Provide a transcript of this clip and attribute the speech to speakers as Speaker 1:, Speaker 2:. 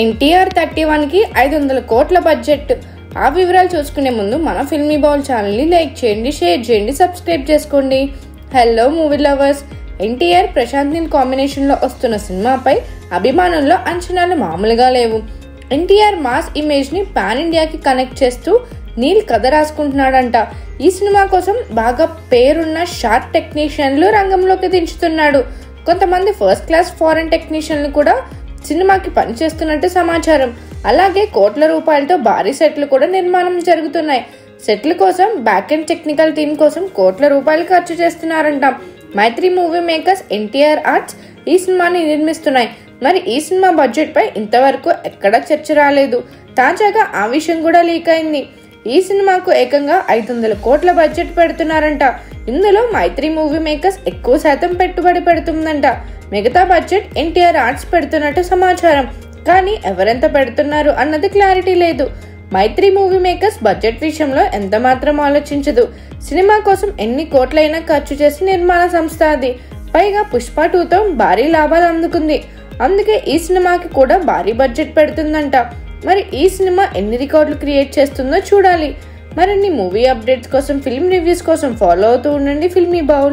Speaker 1: ఎన్టీఆర్ 31కి 500 కోట్ల బడ్జెట్. ఆ వివరాలు చూసుకునే ముందు మన ఫిల్మీ బౌల్ ఛానల్ని లైక్ చేయండి, షేర్ చేయండి, సబ్స్క్రైబ్ చేసుకోండి. Hello movie lovers, NTR Prashanth Neel కాంబినేషన్లో వస్తున్న సినిమాపై అభిమానుల్లో అంచనాలు మామూలుగా లేవు. ఎన్టీఆర్ మాస్ ఇమేజ్ని పాన్ ఇండియాకి కనెక్ట్ చేస్తూ నీల్ కథ రాసుకుంటున్నాడంట. ఈ సినిమా కోసం బాగా పేరున్న షార్ట్ టెక్నీషియన్లు రంగంలోకి దించుతున్నాడు. కొంతమంది ఫస్ట్ క్లాస్ ఫారెన్ టెక్నీషియన్లు కూడా సినిమాకి పనిచేస్తున్నట్టు సమాచారం. అలాగే కోట్ల రూపాయలతో భారీ సెట్లు కూడా నిర్మాణం జరుగుతున్నాయి. సెట్ల కోసం బ్యాక్ అండ్ టెక్నికల్ టీమ్ కోసం కోట్ల రూపాయలు ఖర్చు చేస్తున్నారంట. మైత్రి మూవీ మేకర్స్, ఎన్టీఆర్ ఆర్ట్స్ ఈ సినిమాని నిర్మిస్తున్నాయి. మరి ఈ సినిమా బడ్జెట్ పై ఇంతవరకు ఎక్కడా చర్చ రాలేదు. తాజాగా ఆ విషయం కూడా లీక్ అయింది. ఈ సినిమాకు ఏకంగా 500 కోట్ల బడ్జెట్ పెడుతున్నారంట. ఇందులో మైత్రి మూవీ మేకర్స్ ఎక్కువ శాతం పెట్టుబడి పెడుతుందంట. మిగతా బడ్జెట్ ఎన్టీఆర్ ఆర్ట్స్ పెడుతున్నట్టు సమాచారం. కానీ ఎవరెంత పెడుతున్నారు అన్నది క్లారిటీ లేదు. మైత్రి మూవీ మేకర్స్ బడ్జెట్ విషయంలో ఎంత మాత్రం ఆలోచించదు. సినిమా కోసం ఎన్ని కోట్లైనా ఖర్చు చేసి నిర్మాణ సంస్థ అది. పైగా పుష్ప 2తో భారీ లాభాలు అందుకుంది. అందుకే ఈ సినిమాకి కూడా భారీ బడ్జెట్ పెడుతుందంట. మరి ఈ సినిమా ఎన్ని రికార్డులు క్రియేట్ చేస్తుందో చూడాలి. మరిన్ని మూవీ అప్డేట్స్ కోసం, ఫిల్మ్ రివ్యూస్ కోసం ఫాలో అవుతూ ఉండండి ఫిల్మీ బౌల్.